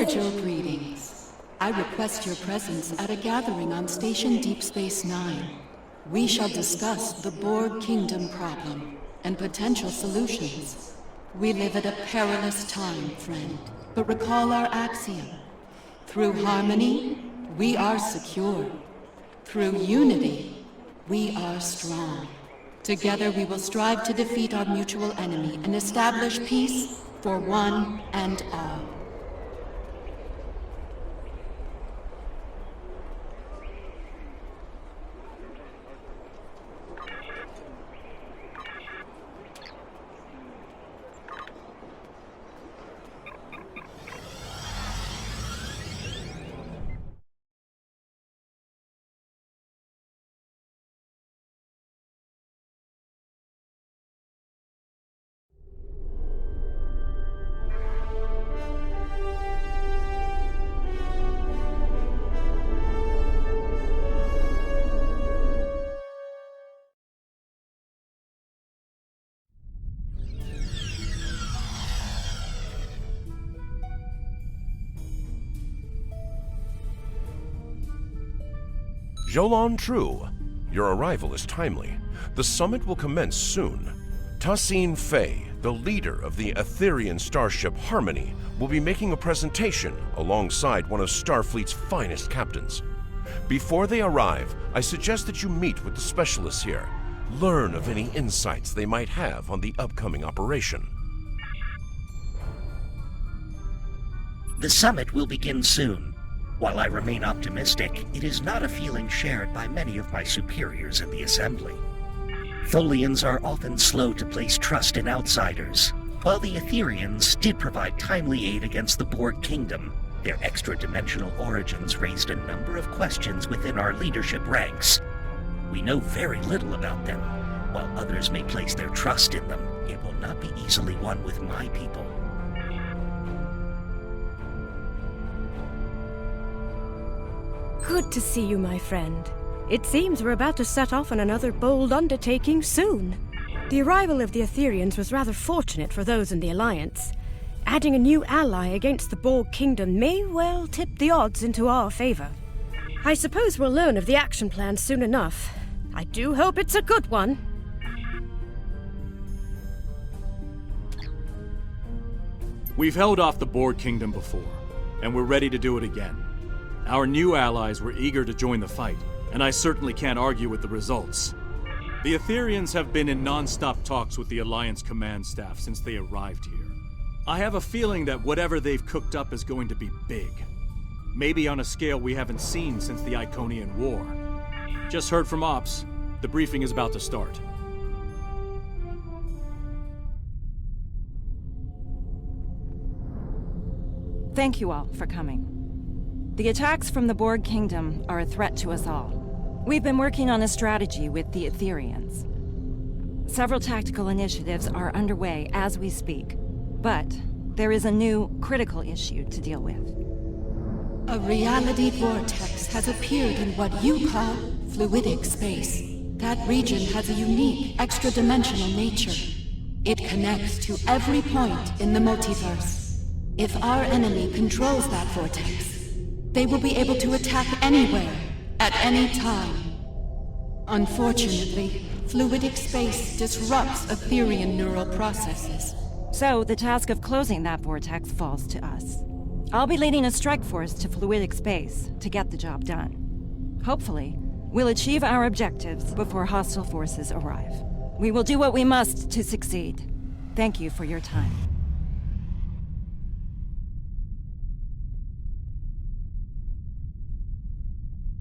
Cordial greetings. I request your presence at a gathering on Station Deep Space Nine. We shall discuss the Borg Kingdom problem and potential solutions. We live at a perilous time, friend, but recall our axiom. Through harmony, we are secure. Through unity, we are strong. Together we will strive to defeat our mutual enemy and establish peace for one and all. Jolan True, your arrival is timely. The summit will commence soon. Tassine-Fei, the leader of the Etherean starship Harmony, will be making a presentation alongside one of Starfleet's finest captains. Before they arrive, I suggest that you meet with the specialists here. Learn of any insights they might have on the upcoming operation. The summit will begin soon. While I remain optimistic, it is not a feeling shared by many of my superiors in the Assembly. Tholians are often slow to place trust in outsiders. While the Etherians did provide timely aid against the Borg Kingdom, their extra-dimensional origins raised a number of questions within our leadership ranks. We know very little about them. While others may place their trust in them, it will not be easily won with my people. Good to see you, my friend. It seems we're about to set off on another bold undertaking soon. The arrival of the Etherians was rather fortunate for those in the Alliance. Adding a new ally against the Borg Kingdom may well tip the odds into our favor. I suppose we'll learn of the action plan soon enough. I do hope it's a good one. We've held off the Borg Kingdom before, and we're ready to do it again. Our new allies were eager to join the fight, and I certainly can't argue with the results. The Etherians have been in non-stop talks with the Alliance command staff since they arrived here. I have a feeling that whatever they've cooked up is going to be big. Maybe on a scale we haven't seen since the Iconian War. Just heard from Ops. The briefing is about to start. Thank you all for coming. The attacks from the Borg Kingdom are a threat to us all. We've been working on a strategy with the Etherians. Several tactical initiatives are underway as we speak, but there is a new, critical issue to deal with. A reality vortex has appeared in what you call fluidic space. That region has a unique, extra-dimensional nature. It connects to every point in the multiverse. If our enemy controls that vortex, they will be able to attack anywhere, at any time. Unfortunately, fluidic space disrupts Etherian neural processes. So, the task of closing that vortex falls to us. I'll be leading a strike force to fluidic space to get the job done. Hopefully, we'll achieve our objectives before hostile forces arrive. We will do what we must to succeed. Thank you for your time.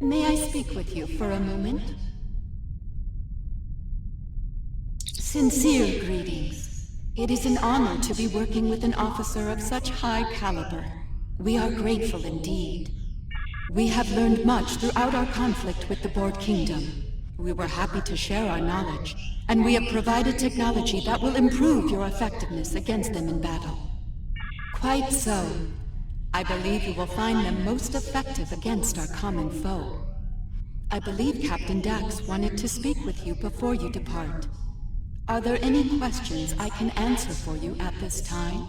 May I speak with you for a moment? Sincere greetings. It is an honor to be working with an officer of such high caliber. We are grateful indeed. We have learned much throughout our conflict with the Borg Kingdom. We were happy to share our knowledge, and we have provided technology that will improve your effectiveness against them in battle. Quite so. I believe you will find them most effective against our common foe. I believe Captain Dax wanted to speak with you before you depart. Are there any questions I can answer for you at this time?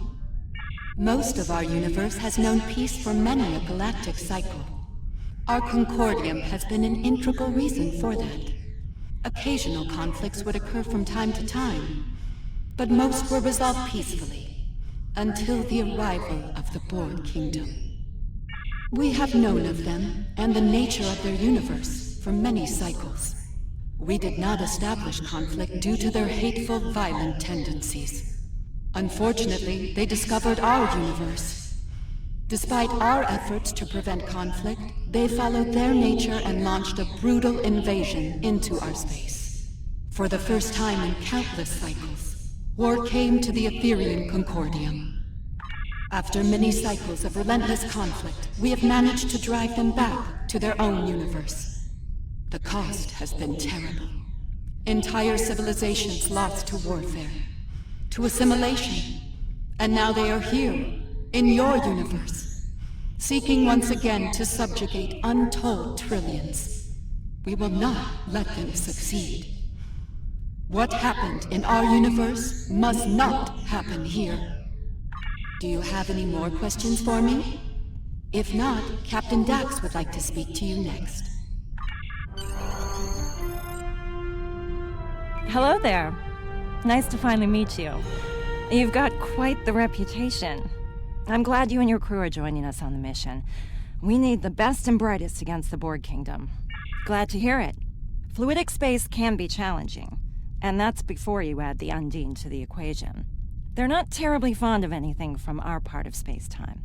Most of our universe has known peace for many a galactic cycle. Our Concordium has been an integral reason for that. Occasional conflicts would occur from time to time, but most were resolved peacefully, until the arrival of the Borg Kingdom. We have known of them and the nature of their universe for many cycles. We did not establish conflict due to their hateful, violent tendencies. Unfortunately, they discovered our universe. Despite our efforts to prevent conflict, they followed their nature and launched a brutal invasion into our space. For the first time in countless cycles, war came to the Etherian Concordium. After many cycles of relentless conflict, we have managed to drive them back to their own universe. The cost has been terrible. Entire civilizations lost to warfare, to assimilation, and now they are here, in your universe, seeking once again to subjugate untold trillions. We will not let them succeed. What happened in our universe must not happen here. Do you have any more questions for me? If not, Captain Dax would like to speak to you next. Hello there. Nice to finally meet you. You've got quite the reputation. I'm glad you and your crew are joining us on the mission. We need the best and brightest against the Borg Kingdom. Glad to hear it. Fluidic space can be challenging, and that's before you add the Undine to the equation. They're not terribly fond of anything from our part of space-time.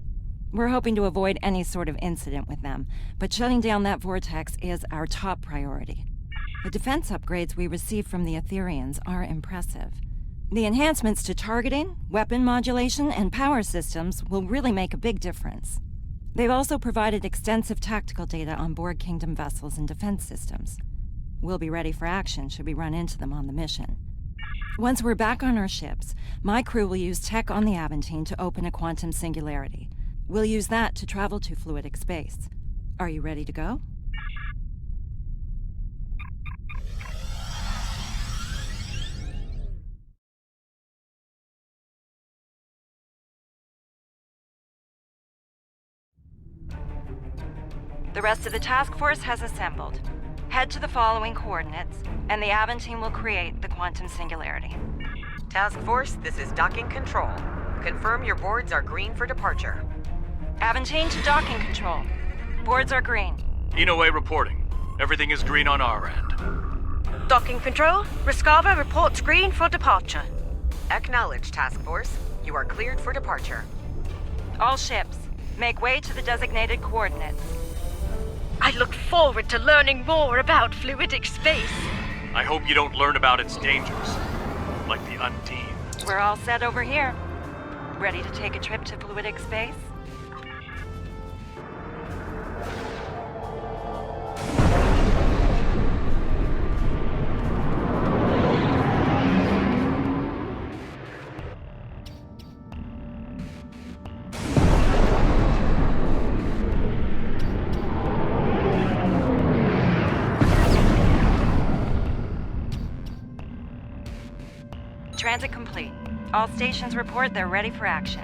We're hoping to avoid any sort of incident with them, but shutting down that vortex is our top priority. The defense upgrades we receive from the Etherians are impressive. The enhancements to targeting, weapon modulation, and power systems will really make a big difference. They've also provided extensive tactical data on Borg Kingdom vessels and defense systems. We'll be ready for action should we run into them on the mission. Once we're back on our ships, my crew will use tech on the Aventin to open a quantum singularity. We'll use that to travel to Fluidic Space. Are you ready to go? The rest of the task force has assembled. Head to the following coordinates, and the Aventin will create the quantum singularity. Task Force, this is docking control. Confirm your boards are green for departure. Aventin to docking control. Boards are green. Inoue reporting. Everything is green on our end. Docking control, Reskava reports green for departure. Acknowledge, Task Force. You are cleared for departure. All ships, make way to the designated coordinates. I look forward to learning more about fluidic space. I hope you don't learn about its dangers, like the Undine. We're all set over here. Ready to take a trip to fluidic space? Transit complete. All stations report they're ready for action.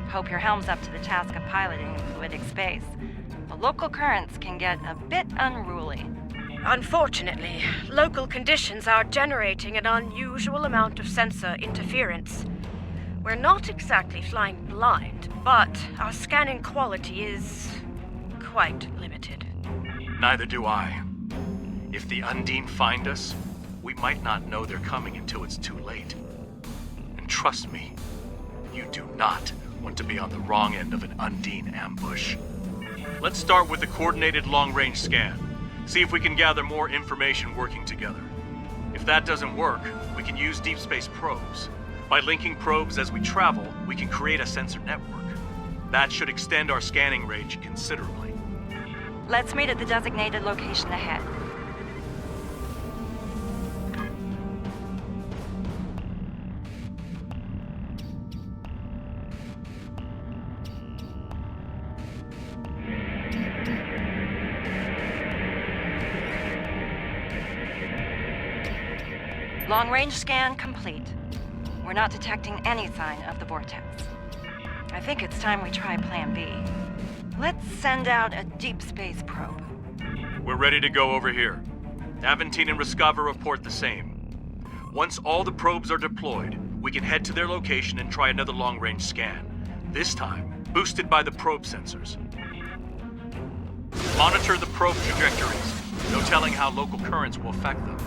Hope your helm's up to the task of piloting fluidic space. The local currents can get a bit unruly. Unfortunately, local conditions are generating an unusual amount of sensor interference. We're not exactly flying blind, but our scanning quality is quite limited. Neither do I. If the Undine find us, we might not know they're coming until it's too late. And trust me, you do not want to be on the wrong end of an Undine ambush. Let's start with the coordinated long-range scan. See if we can gather more information working together. If that doesn't work, we can use deep space probes. By linking probes as we travel, we can create a sensor network. That should extend our scanning range considerably. Let's meet at the designated location ahead. Long-range scan complete. We're not detecting any sign of the vortex. I think it's time we try Plan B. Let's send out a deep space probe. We're ready to go over here. Aventin and Leescava report the same. Once all the probes are deployed, we can head to their location and try another long-range scan. This time, boosted by the probe sensors. Monitor the probe trajectories. No telling how local currents will affect them.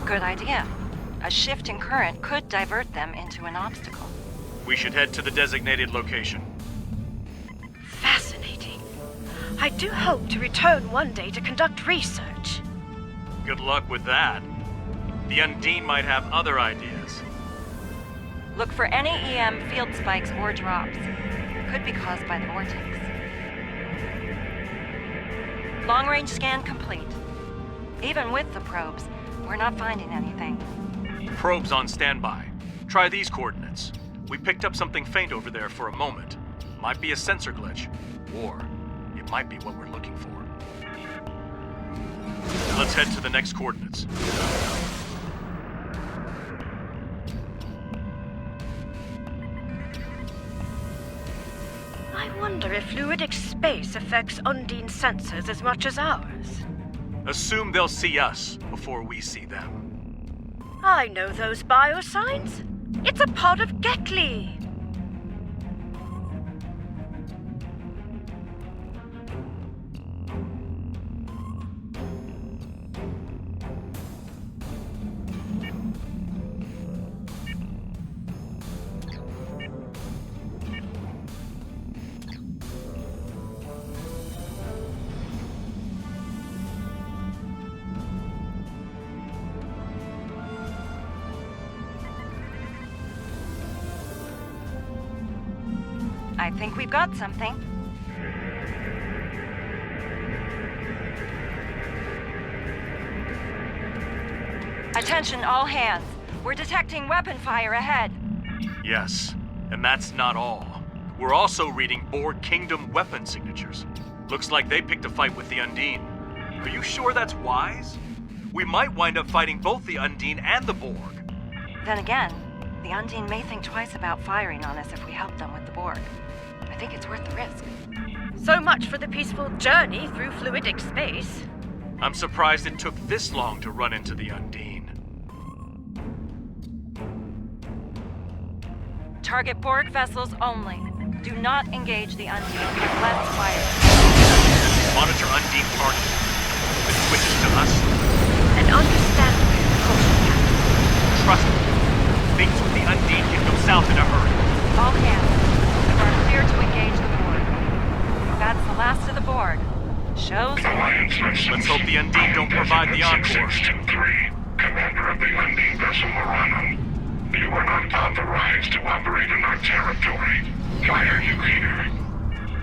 Good idea. A shift in current could divert them into an obstacle. We should head to the designated location. Fascinating. I do hope to return one day to conduct research. Good luck with that. The Undine might have other ideas. Look for any EM field spikes or drops. Could be caused by the vortex. Long-range scan complete. Even with the probes, we're not finding anything. Probes on standby. Try these coordinates. We picked up something faint over there for a moment. Might be a sensor glitch, or it might be what we're looking for. Let's head to the next coordinates. I wonder if fluidic space affects Undine sensors as much as ours. Assume they'll see us before we see them. I know those biosigns. It's a pod of Gekli. I think we've got something. Attention all hands. We're detecting weapon fire ahead. Yes, and that's not all. We're also reading Borg Kingdom weapon signatures. Looks like they picked a fight with the Undine. Are you sure that's wise? We might wind up fighting both the Undine and the Borg. Then again, the Undine may think twice about firing on us if we help them with the Borg. I think it's worth the risk. So much for the peaceful journey through fluidic space. I'm surprised it took this long to run into the Undine. Target Borg vessels only. Do not engage the Undine unless fired. Monitor Undine target. If it switches to us, And understand the trust me. Things with the Undine can go south in a hurry. All hands. You are clear to engage the Borg. That's the last of the Borg. Shows. Let's hope the Undine don't provide the encore. 6623, Commander of the Undine vessel Morano. You are not authorized to operate in our territory. Why are you here?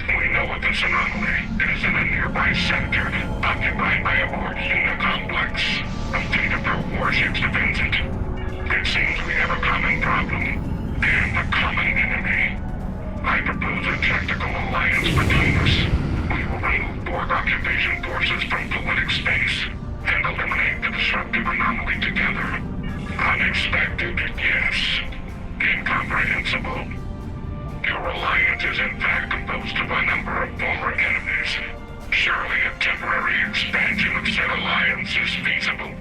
We know of this anomaly. It is in a nearby sector, occupied by a Borg unit complex. A fleet of their warships defends it. It seems we have a common problem, and a common enemy. I propose a tactical alliance between us. We will remove Borg occupation forces from fluidic space, and eliminate the disruptive anomaly together. Unexpected, yes. Incomprehensible. Your alliance is in fact composed of a number of former enemies. Surely a temporary expansion of said alliance is feasible.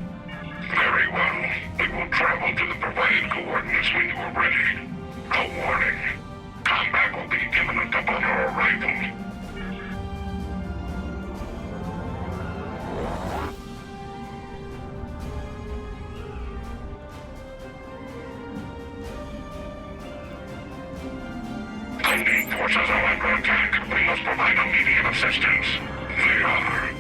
Very well. We will travel to the provided coordinates when you are ready. A warning. Combat will be imminent upon our arrival. Undine forces are under attack. We must provide immediate assistance. They are.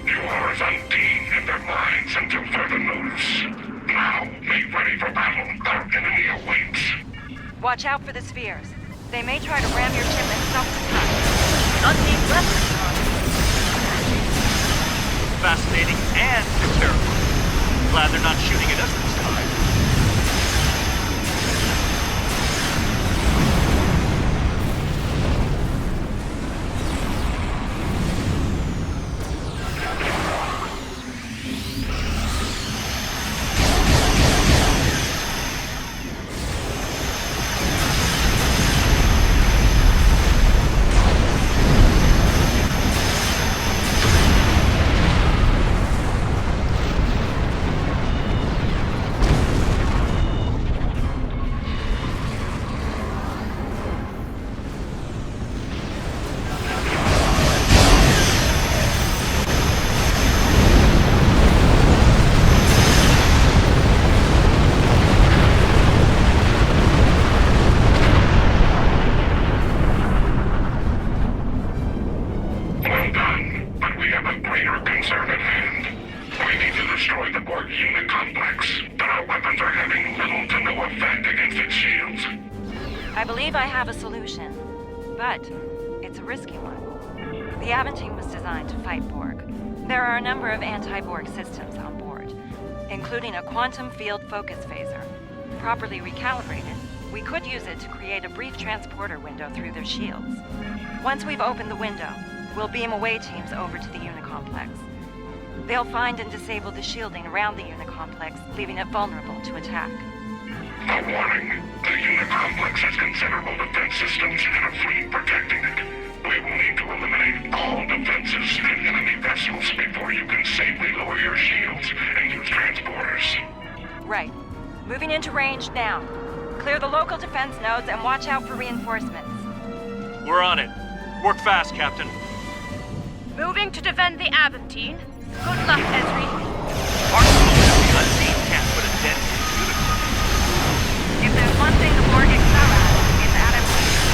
Yours, Undine, in their minds until further notice. Now, make ready for battle. Our enemy awaits. Watch out for the spheres. They may try to ram your ship and self-destruct. Undine weapons. Fascinating and terrifying. Glad they're not shooting at us this time. I believe I have a solution, but it's a risky one. The Aventein was designed to fight Borg. There are a number of anti-Borg systems on board, including a quantum field focus phaser. Properly recalibrated, we could use it to create a brief transporter window through their shields. Once we've opened the window, we'll beam away teams over to the Unicomplex. They'll find and disable the shielding around the Unicomplex, leaving it vulnerable to attack. A warning. The Unicomplex has considerable defense systems and a fleet protecting it. We will need to eliminate all defenses and enemy vessels before you can safely lower your shields and use transporters. Right. Moving into range now. Clear the local defense nodes and watch out for reinforcements. We're on it. Work fast, Captain. Moving to defend the Aventein. Good luck, Esri. The unseen can't put a dent in the universe. If there's one thing the Borg excel at, it's adaptation.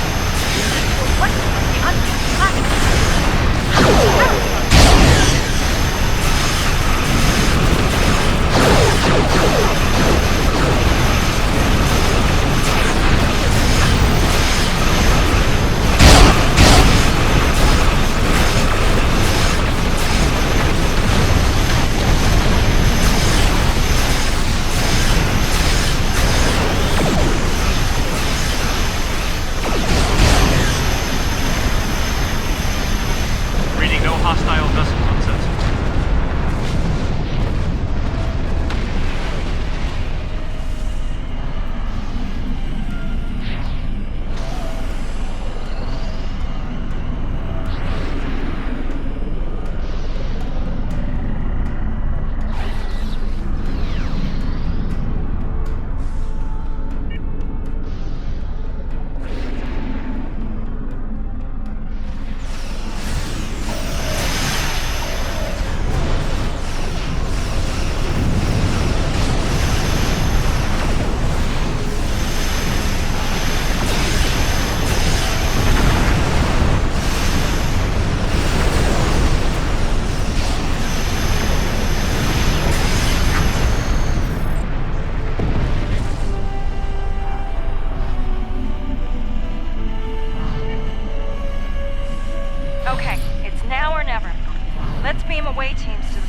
What was the unseen Hostile vessels on sensors.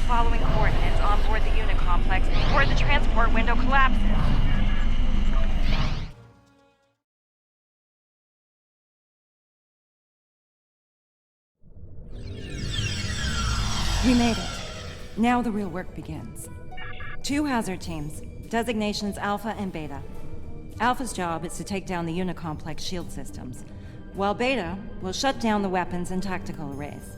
Following coordinates on board the Unicomplex before the transport window collapses. We made it. Now the real work begins. 2 hazard teams, designations Alpha and Beta. Alpha's job is to take down the Unicomplex shield systems, while Beta will shut down the weapons and tactical arrays.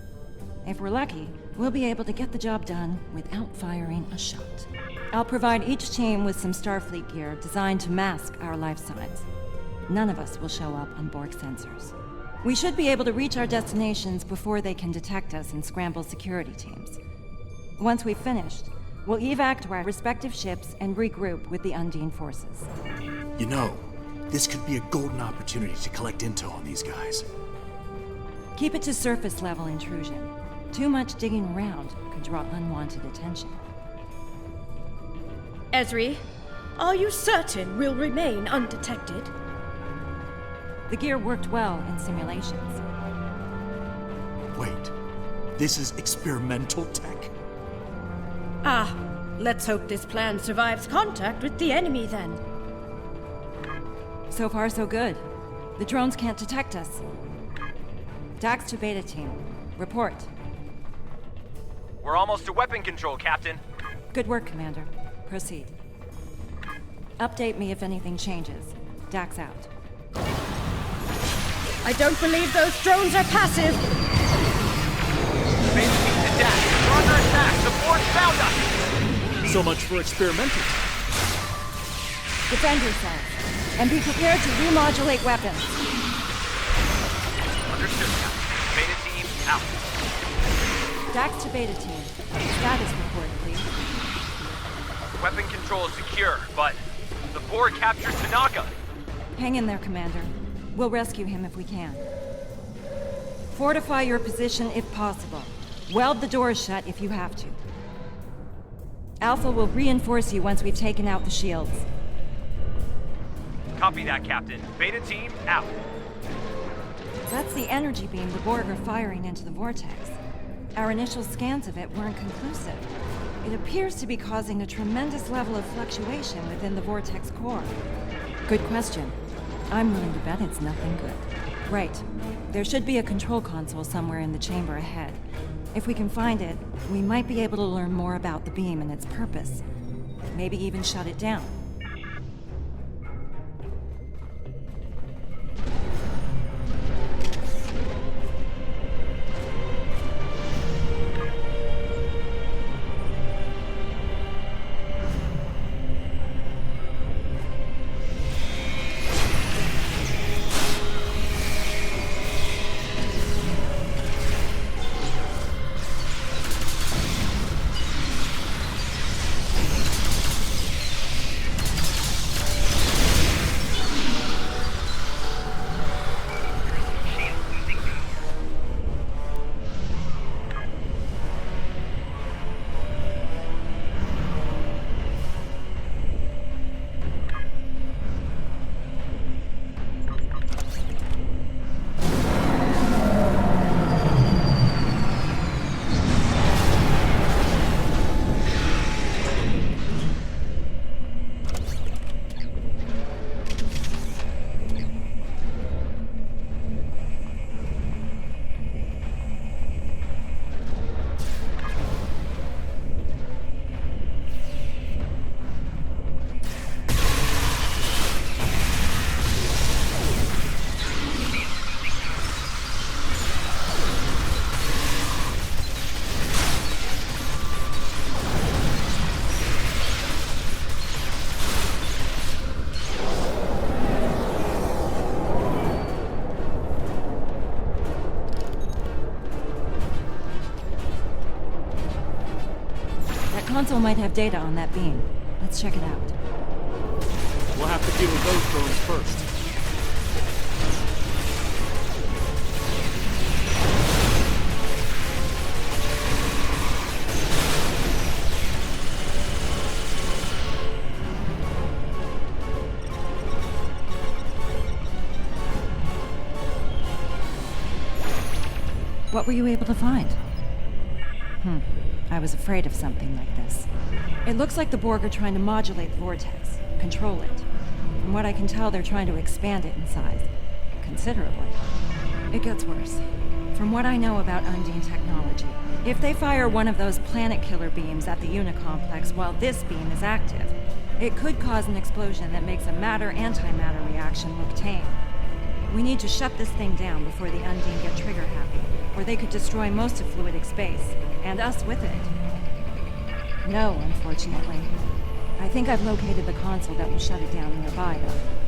If we're lucky, we'll be able to get the job done without firing a shot. I'll provide each team with some Starfleet gear designed to mask our life signs. None of us will show up on Borg sensors. We should be able to reach our destinations before they can detect us and scramble security teams. Once we've finished, we'll evac to our respective ships and regroup with the Undine forces. You know, this could be a golden opportunity to collect intel on these guys. Keep it to surface level intrusion. Too much digging around could draw unwanted attention. Esri, are you certain we'll remain undetected? The gear worked well in simulations. Wait, this is experimental tech? Ah, let's hope this plan survives contact with the enemy then. So far, so good. The drones can't detect us. Dax to Beta Team. Report. We're almost to weapon control, Captain. Good work, Commander. Proceed. Update me if anything changes. Dax out. I don't believe those drones are passive! Space team to Dax. We're under attack. The Borg found us! So much for experimental. Defend yourself. And be prepared to remodulate weapons. Understood, Captain. Beta team, out. Dax to Beta Team. Status report, please. Weapon control is secure, but the Borg captured Tanaka. Hang in there, Commander. We'll rescue him if we can. Fortify your position if possible. Weld the doors shut if you have to. Alpha will reinforce you once we've taken out the shields. Copy that, Captain. Beta team, out. That's the energy beam the Borg are firing into the Vortex. Our initial scans of it weren't conclusive. It appears to be causing a tremendous level of fluctuation within the Vortex core. Good question. I'm willing to bet it's nothing good. Right. There should be a control console somewhere in the chamber ahead. If we can find it, we might be able to learn more about the beam and its purpose. Maybe even shut it down. Console might have data on that beam. Let's check it out. We'll have to deal with those drones first. What were you able to find? I was afraid of something like this. It looks like the Borg are trying to modulate the Vortex, control it. From what I can tell, they're trying to expand it in size. Considerably. It gets worse. From what I know about Undine technology, if they fire one of those planet killer beams at the Unicomplex while this beam is active, it could cause an explosion that makes a matter-antimatter reaction look tame. We need to shut this thing down before the Undine get trigger-happy, or they could destroy most of Fluidic Space, and us with it. No, unfortunately. I think I've located the console that will shut it down nearby, though.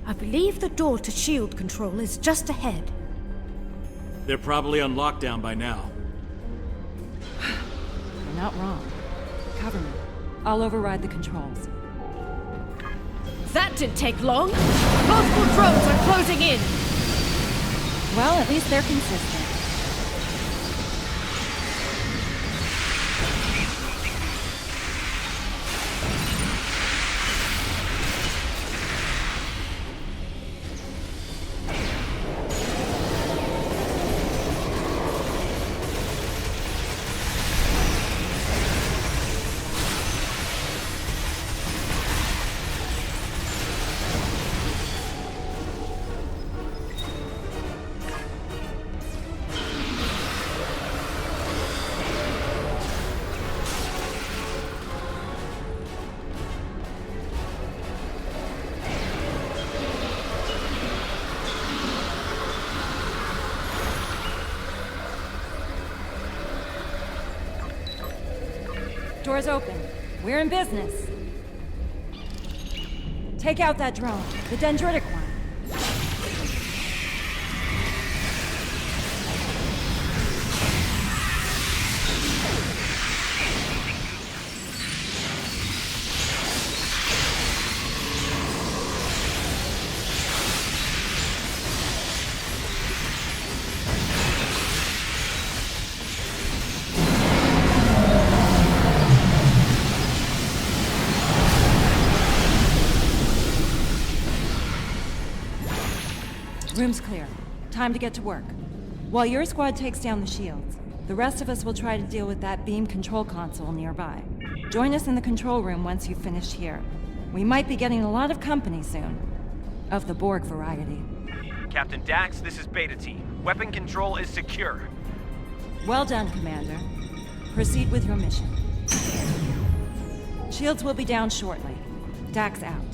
I believe the door to shield control is just ahead. They're probably on lockdown by now. You're not wrong. Cover me. I'll override the controls. That didn't take long. Multiple drones are closing in. Well, at least they're consistent. Doors open. We're in business. Take out that drone, the dendritic one. Room's clear. Time to get to work. While your squad takes down the shields, the rest of us will try to deal with that beam control console nearby. Join us in the control room once you've finished here. We might be getting a lot of company soon. Of the Borg variety. Captain Dax, this is Beta Team. Weapon control is secure. Well done, Commander. Proceed with your mission. Shields will be down shortly. Dax out.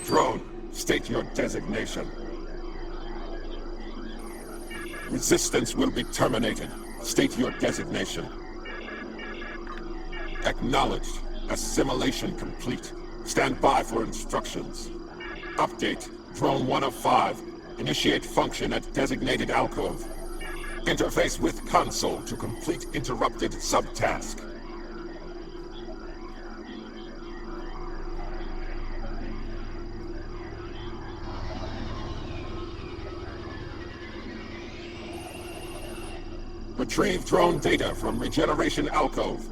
Drone, state your designation. Resistance will be terminated. State your designation. Acknowledged. Assimilation complete. Stand by for instructions. Update. Drone 1 of 5. Initiate function at designated alcove. Interface with console to complete interrupted subtask. Retrieve drone data from regeneration alcove.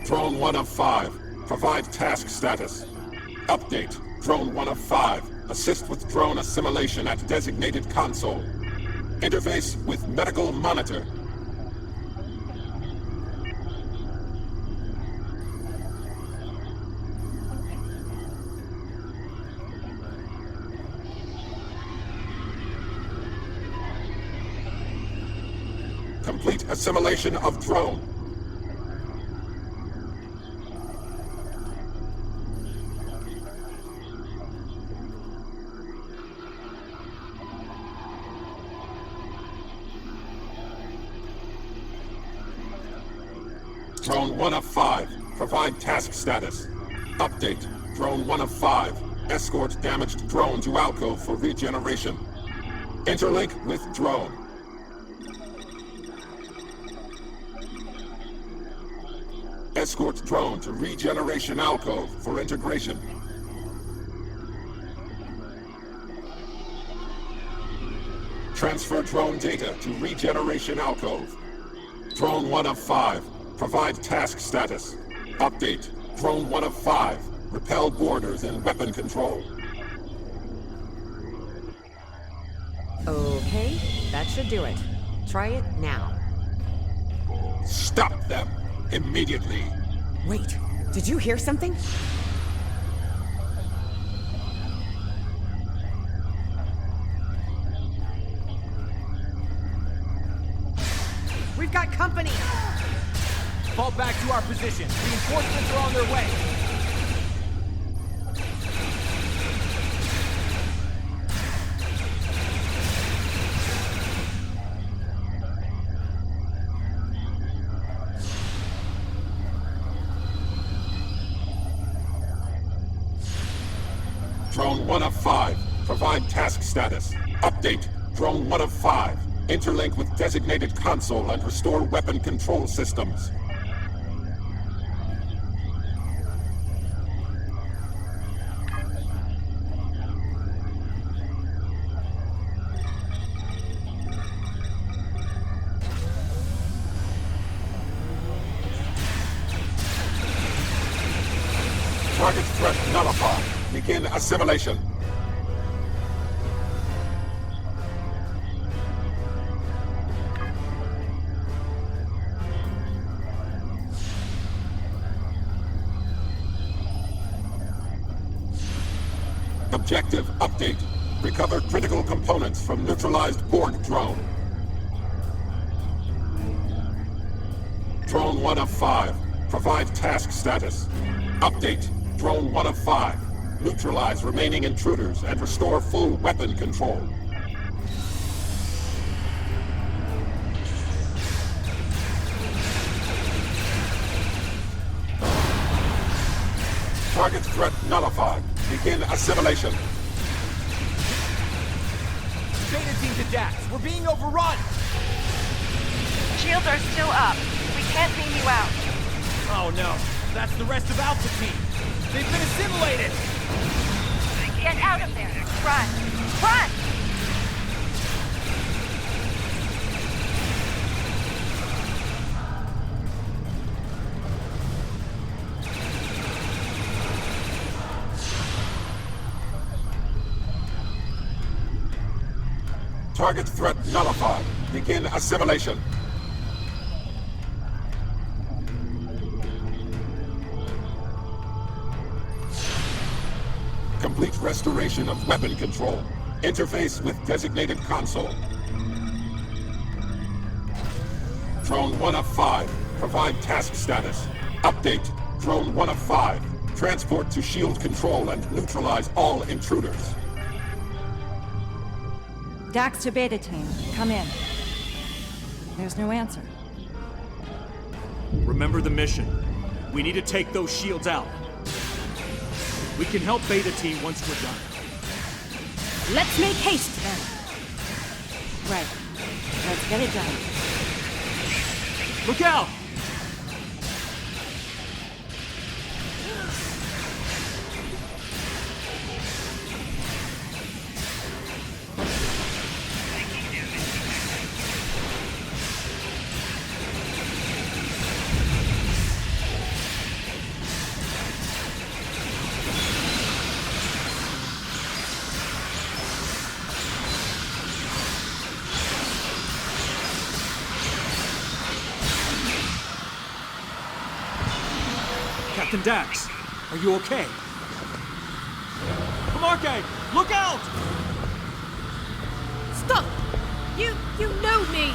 Drone 1 of 5. Provide task status. Update. Drone 1 of 5. Assist with drone assimilation at designated console. Interface with medical monitor. Complete assimilation of drone. Drone 1 of 5. Provide task status. Update. Drone 1 of 5. Escort damaged drone to alcove for regeneration. Interlink with drone. Escort drone to regeneration alcove for integration. Transfer drone data to regeneration alcove. Drone 1 of 5. Provide task status. Update. Drone 1 of 5. Repel boarders and weapon control. Okay, that should do it. Try it now. Stop them! Immediately! Wait, did you hear something? We've got company! Fall back to our position. Reinforcements are on their way. Drone 1 of 5. Provide task status. Update. Drone 1 of 5. Interlink with designated console and restore weapon control systems. Target threat nullified. Begin assimilation. Objective update. Recover critical components from neutralized Borg drone. Drone 1 of 5. Provide task status. Update. Drone 1 of 5. Neutralize remaining intruders and restore full weapon control. Target threat nullified. Begin assimilation. Beta team to Dax. We're being overrun. Shields are still up. We can't beam you out. Oh no. That's the rest of Alpha Team. They've been assimilated. Get out of there. Run. Run! Target threat nullified. Begin assimilation. Complete restoration of weapon control. Interface with designated console. Drone 1 of 5. Provide task status. Update. Drone 1 of 5. Transport to shield control and neutralize all intruders. Dax to Beta Team. Come in. There's no answer. Remember the mission. We need to take those shields out. We can help Beta Team once we're done. Let's make haste then. Right. Let's get it done. Look out! Captain Dax, are you okay? Marque, look out! Stop! You know me!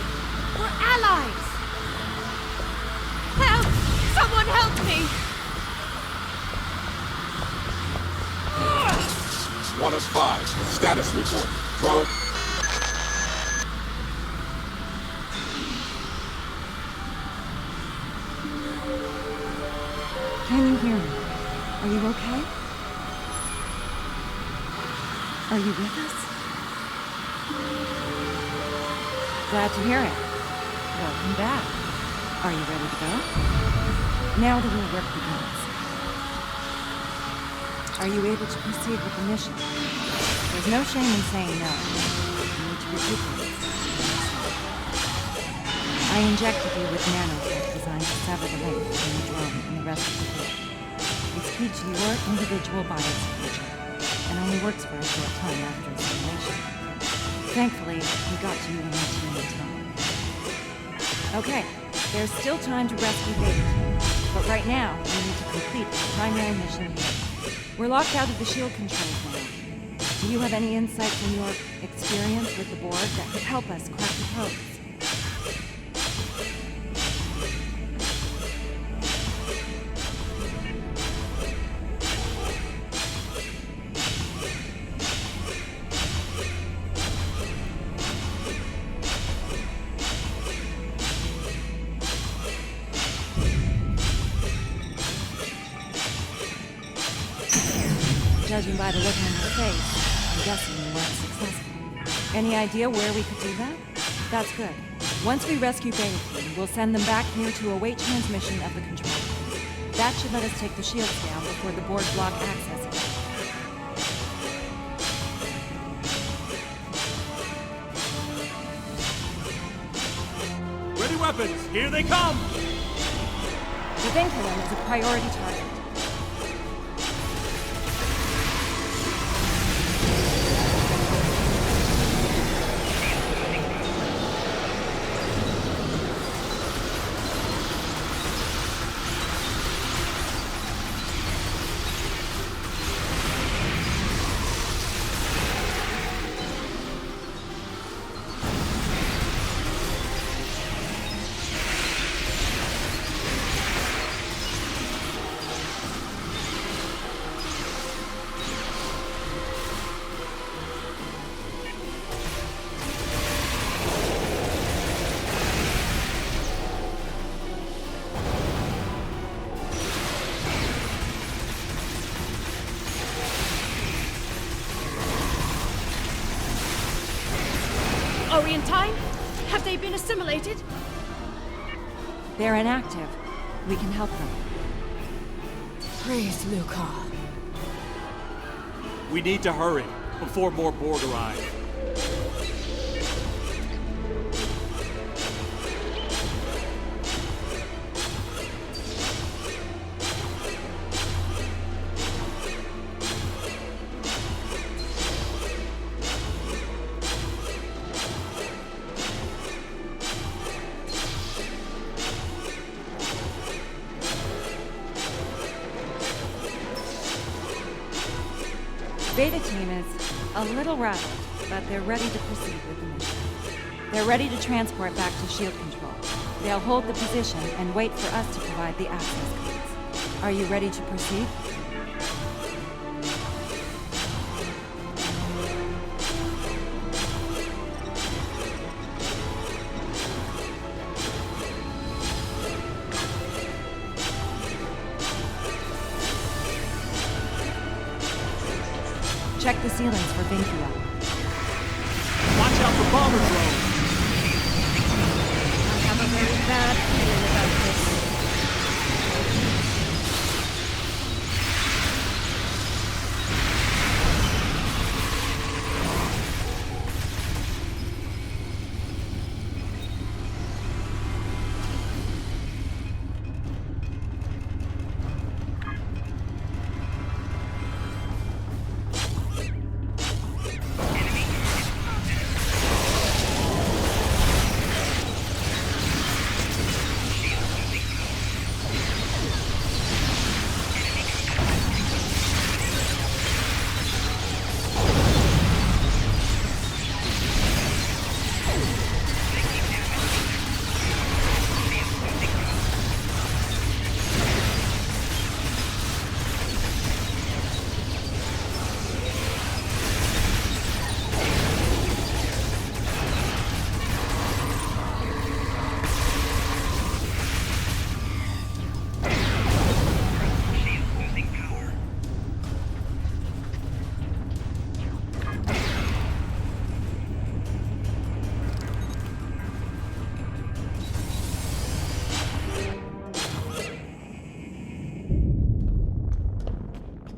We're allies! Help! Someone help me! 1 of 5. Status report. Bro. Can you hear me? Are you okay? Are you with us? Glad to hear it. Welcome back. Are you ready to go? Now the real work begins. Are you able to proceed with the mission? There's no shame in saying no. You need to recuperate. I injected you with nanotech designed to sever the link between the drone and the rest of the group. It's key to your individual biosecurity, and only works for a short time after assimilation. Thankfully, we got to you in time. Okay, there's still time to rescue Beta Team, but right now, we need to complete the primary mission here. We're locked out of the shield controls now. Do you have any insights from your experience with the board that could help us crack the codes? Judging by the look on your face, I'm guessing you weren't successful. Any idea where we could do that? That's good. Once we rescue Beta Team, we'll send them back here to await transmission of the control. That should let us take the shields down before the board block access again. Ready weapons, here they come! The Vinculum is a priority target. Are we in time? Have they been assimilated? They're inactive. We can help them. Praise Luca. We need to hurry before more Borg arrive. Beta Team is a little rattled, but they're ready to proceed with the mission. They're ready to transport back to shield control. They'll hold the position and wait for us to provide the access codes. Are you ready to proceed? Check the ceilings for Vincula. Watch out for bomber drones! I have a very bad feeling about this.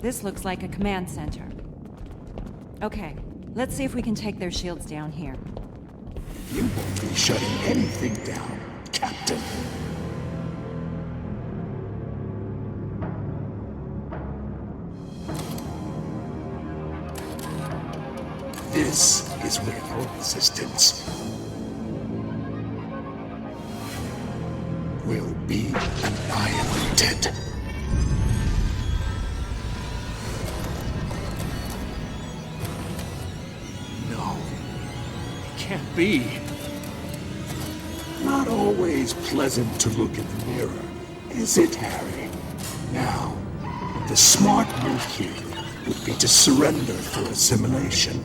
This looks like a command center. Okay, let's see if we can take their shields down here. You won't be shutting anything down, Captain. This is where your resistance will be annihilated. No. It can't be. Not always pleasant to look in the mirror, is it, Harry? Now, the smart move here would be to surrender for assimilation.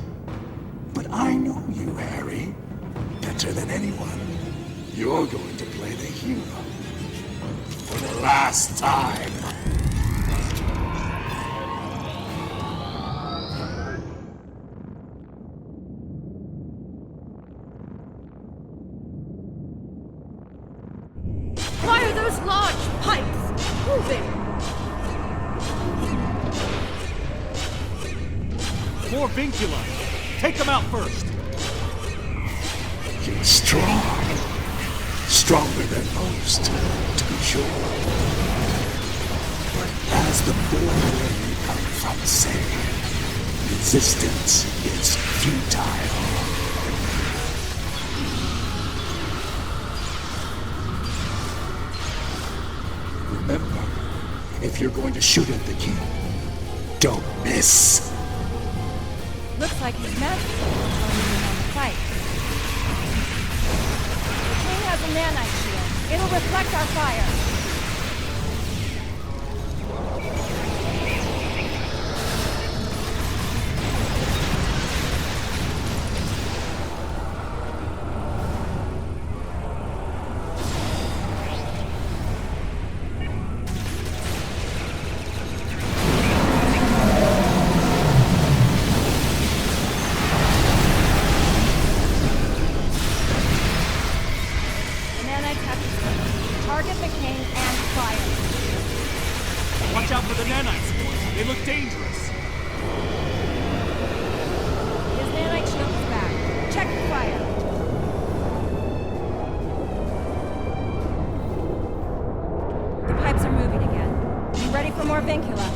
But I know you, Harry, better than anyone. You're going to play the hero for the last time. Why are those large pipes moving? More vincula. Take them out first. You're strong. Stronger than most, to be sure. But as the boy you come from say, resistance is futile. Remember, if you're going to shoot at the king, don't miss. Looks like his master's telling him on the fight. The king has a nanite shield. It'll reflect our fire. Target the king and fire. Watch out for the nanites, boys. They look dangerous. His nanite shield is back. Check the fire. The pipes are moving again. Be ready for more vincula.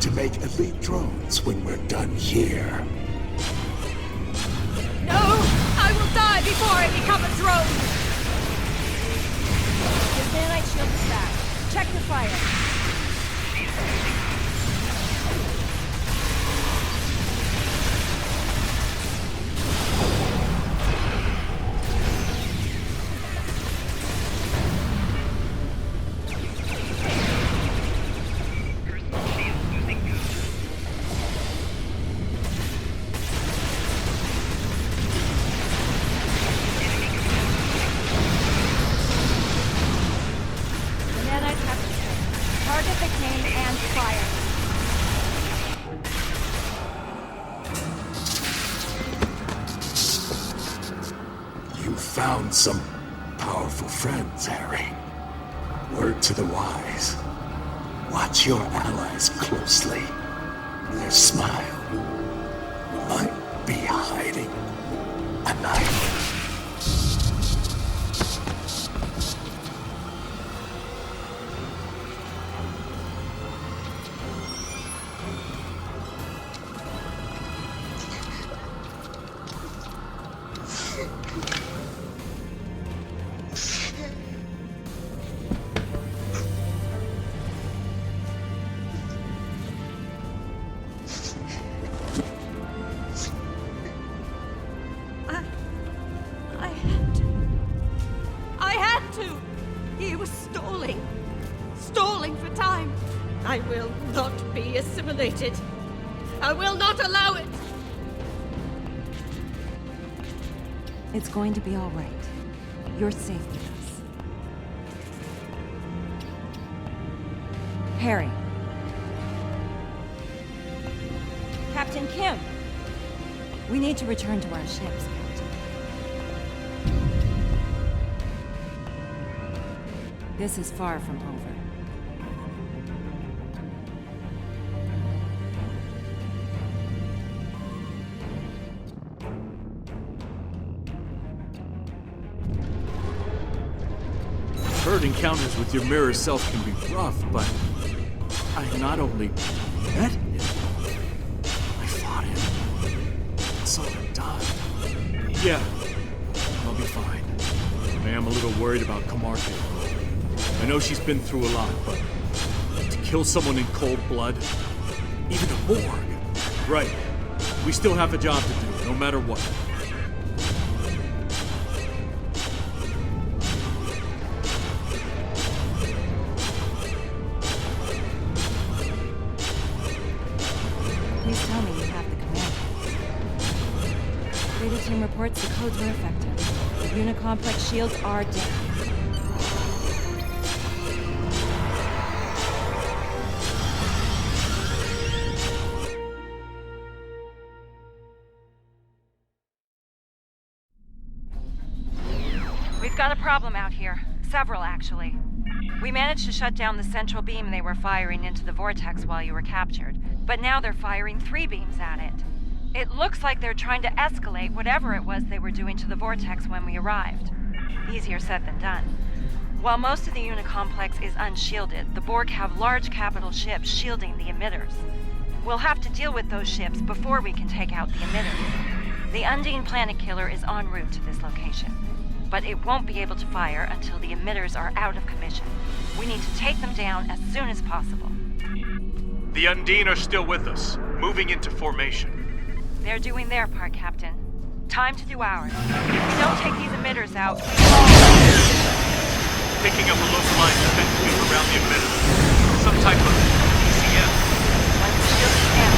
To make elite drones when we're done here. No! I will die before I become a drone! His nanite shield is back. Check the fire. Target the king and fire. You found some powerful friends, Harry. Word to the wise. Watch your allies closely. Their smile might be hiding a knife. I will not be assimilated. I will not allow it! It's going to be all right. You're safe with us. Harry. Captain Kim. We need to return to our ships, Captain. This is far from over. Heard encounters with your mirror self can be rough, but I not only met him, I fought him. Saw him die. Yeah, I'll be fine. I am a little worried about Camargo. I know she's been through a lot, but to kill someone in cold blood, even a morgue. Right. We still have a job to do, no matter what. Please tell me you have the command. Data team reports the codes were effective. The Unicomplex shields are down. We've got a problem out here. Several, actually. We managed to shut down the central beam they were firing into the Vortex while you were captured, but now they're firing 3 beams at it. It looks like they're trying to escalate whatever it was they were doing to the Vortex when we arrived. Easier said than done. While most of the Unicomplex is unshielded, the Borg have large capital ships shielding the emitters. We'll have to deal with those ships before we can take out the emitters. The Undine Planet Killer is en route to this location, but it won't be able to fire until the emitters are out of commission. We need to take them down as soon as possible. The Undine are still with us, moving into formation. They're doing their part, Captain. Time to do ours. If we don't take these emitters out, Picking up a localized defense beam around the emitter. Some type of ECM. Once the shield is down,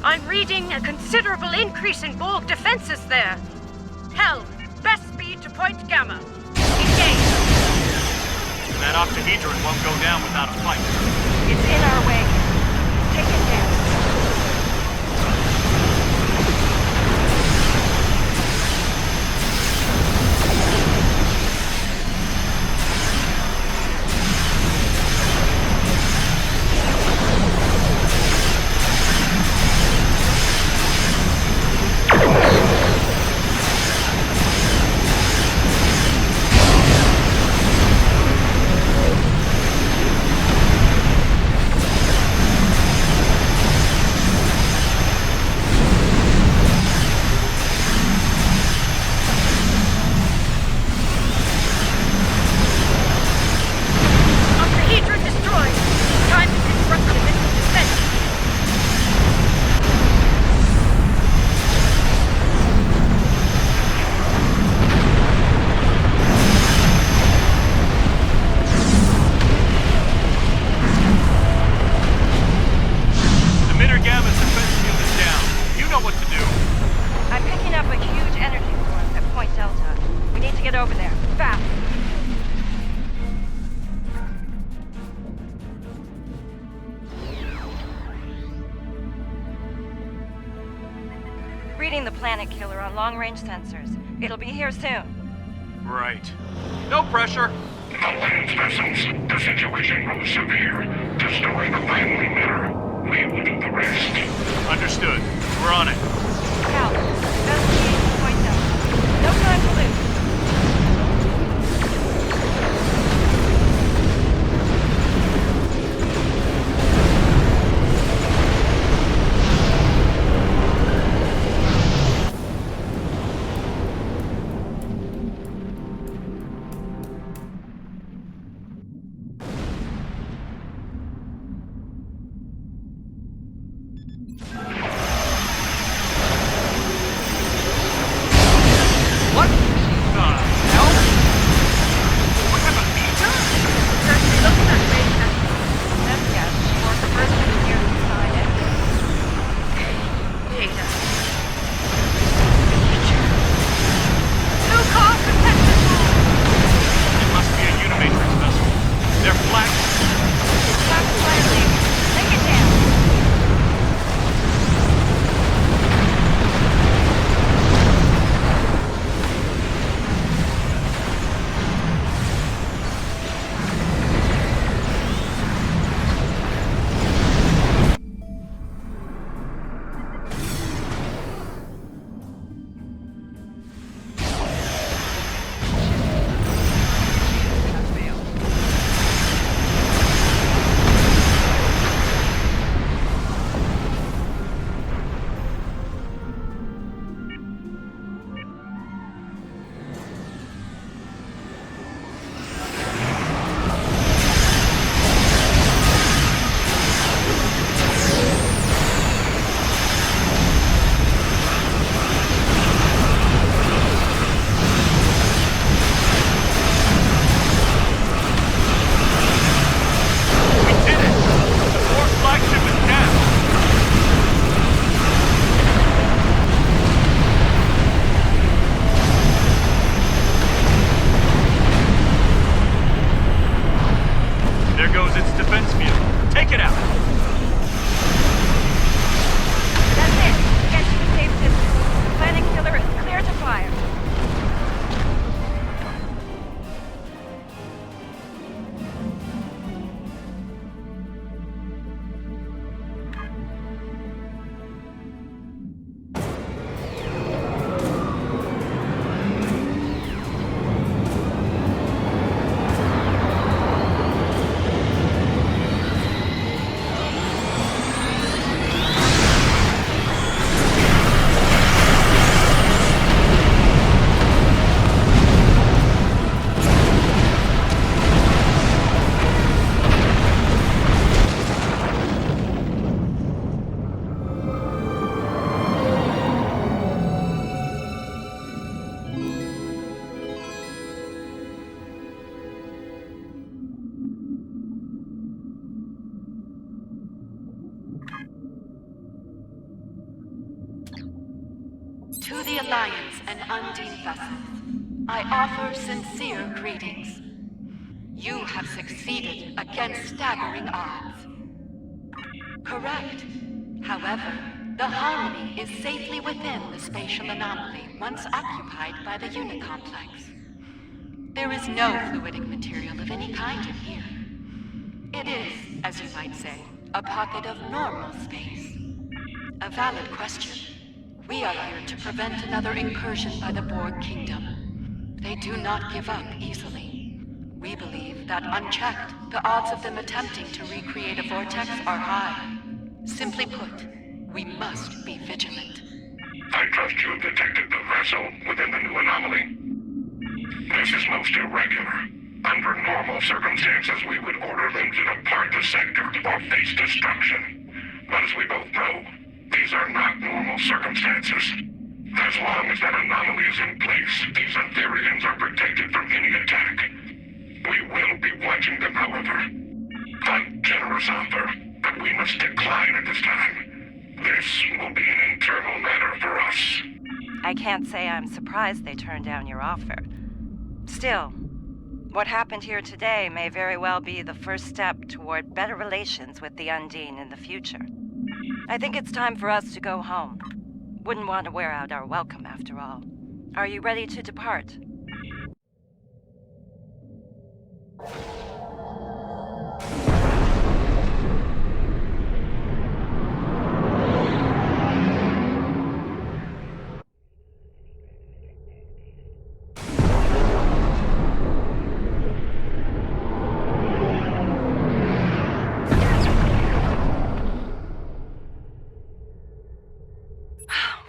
I'm reading a considerable increase in Borg defenses there. Hell, best speed to point Gamma. Engage. That octahedron won't go down without a fight. It's in our way. Take it down. planet killer on long-range sensors. It'll be here soon. Right. No pressure. Alliance vessels, the situation grows severe. Destroy the final emitter. We will do the rest. Understood. We're on it. Cal, investigation point up. No time to lose. To the Alliance and Undine vessels, I offer sincere greetings. You have succeeded against staggering odds. Correct. However, the Harmony is safely within the spatial anomaly once occupied by the unit complex. There is no fluidic material of any kind in here. It is, as you might say, a pocket of normal space. A valid question. We are here to prevent another incursion by the Borg Kingdom. They do not give up easily. We believe that unchecked, the odds of them attempting to recreate a vortex are high. Simply put, we must be vigilant. I trust you have detected the vessel within the new anomaly. This is most irregular. Under normal circumstances, we would order them to depart the sector or face destruction. But as we both know, these are not normal circumstances. As long as that anomaly is in place, these Etherians are protected from any attack. We will be watching them, however. A generous offer, but we must decline at this time. This will be an internal matter for us. I can't say I'm surprised they turned down your offer. Still, what happened here today may very well be the first step toward better relations with the Undine in the future. I think it's time for us to go home. Wouldn't want to wear out our welcome after all. Are you ready to depart?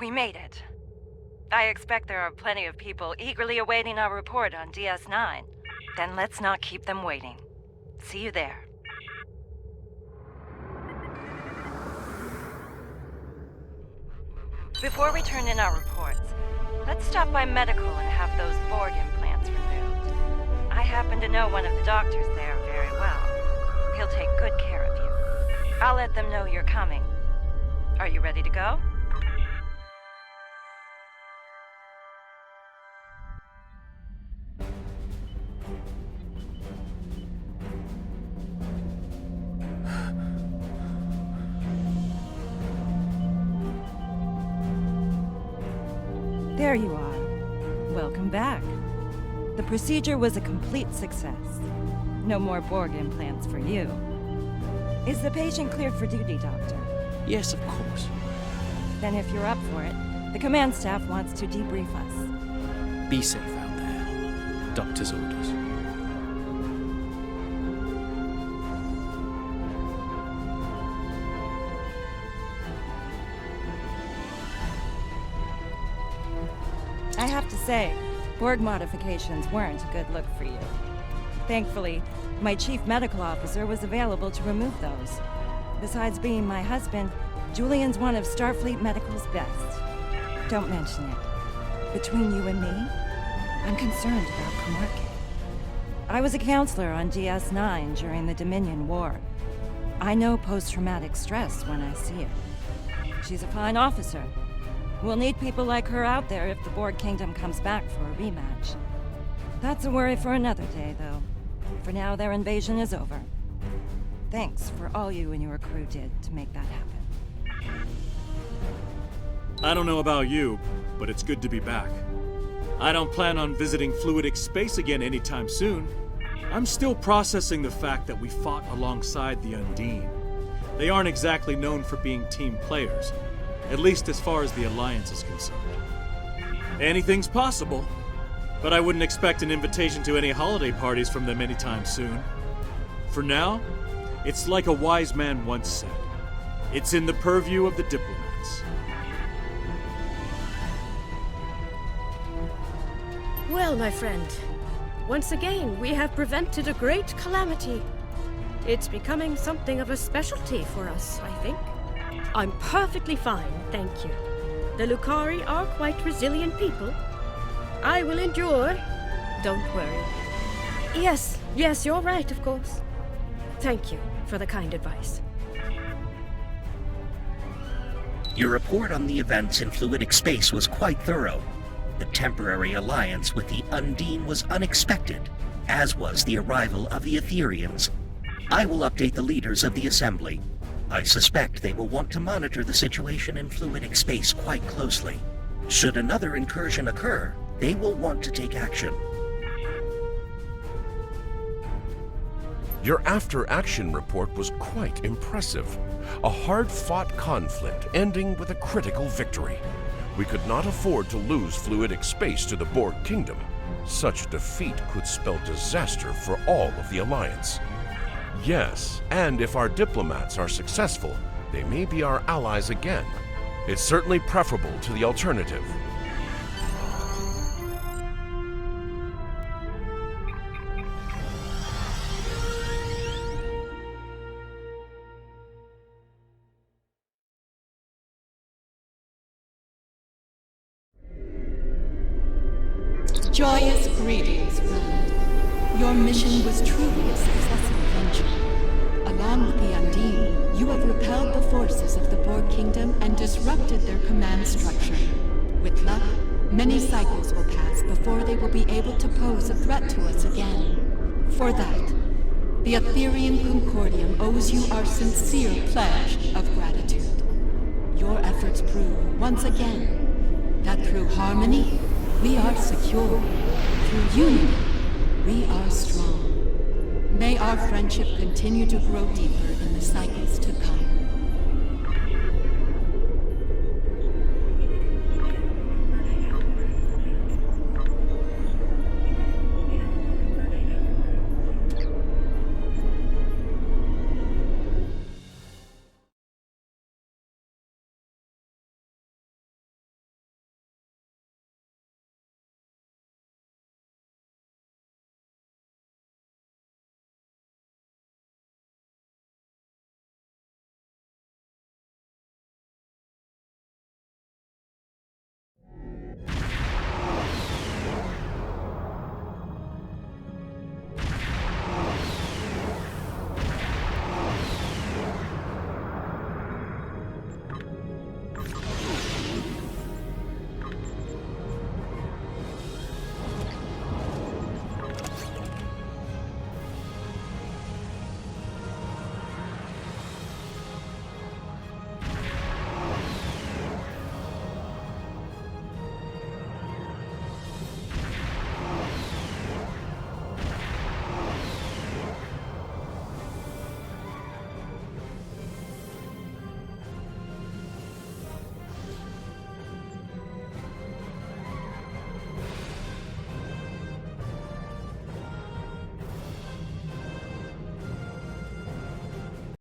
We made it. I expect there are plenty of people eagerly awaiting our report on DS9. Then let's not keep them waiting. See you there. Before we turn in our reports, let's stop by medical and have those Borg implants removed. I happen to know one of the doctors there very well. He'll take good care of you. I'll let them know you're coming. Are you ready to go? There you are. Welcome back. The procedure was a complete success. No more Borg implants for you. Is the patient cleared for duty, Doctor? Yes, of course. Then if you're up for it, the command staff wants to debrief us. Be safe out there. Doctor's orders. I have to say, Borg modifications weren't a good look for you. Thankfully, my chief medical officer was available to remove those. Besides being my husband, Julian's one of Starfleet Medical's best. Don't mention it. Between you and me, I'm concerned about Kamarke. I was a counselor on DS9 during the Dominion War. I know post-traumatic stress when I see it. She's a fine officer. We'll need people like her out there if the Borg Kingdom comes back for a rematch. That's a worry for another day, though. For now, their invasion is over. Thanks for all you and your crew did to make that happen. I don't know about you, but it's good to be back. I don't plan on visiting Fluidic Space again anytime soon. I'm still processing the fact that we fought alongside the Undine. They aren't exactly known for being team players, at least as far as the Alliance is concerned. Anything's possible, but I wouldn't expect an invitation to any holiday parties from them anytime soon. For now, it's like a wise man once said, it's in the purview of the diplomats. Well, my friend, once again we have prevented a great calamity. It's becoming something of a specialty for us, I think. I'm perfectly fine, thank you. The Lucari are quite resilient people. I will endure. Don't worry. Yes, you're right, of course. Thank you for the kind advice. Your report on the events in Fluidic Space was quite thorough. The temporary alliance with the Undine was unexpected, as was the arrival of the Etherians. I will update the leaders of the Assembly. I suspect they will want to monitor the situation in Fluidic Space quite closely. Should another incursion occur, they will want to take action. Your after-action report was quite impressive. A hard-fought conflict ending with a critical victory. We could not afford to lose Fluidic Space to the Borg Kingdom. Such defeat could spell disaster for all of the Alliance. Yes, and if our diplomats are successful, they may be our allies again. It's certainly preferable to the alternative. Joyous greetings, friend. Your mission was truly a successful venture. Along with the Undine, you have repelled the forces of the Borg Kingdom and disrupted their command structure. With luck, many cycles will pass before they will be able to pose a threat to us again. For that, the Etherian 콩코르디엄 owes you our sincere pledge of gratitude. Your efforts efforts prove, once again, that through harmony, we are secure. Through unity, we are strong. May our friendship continue to grow deeper in the cycles to come.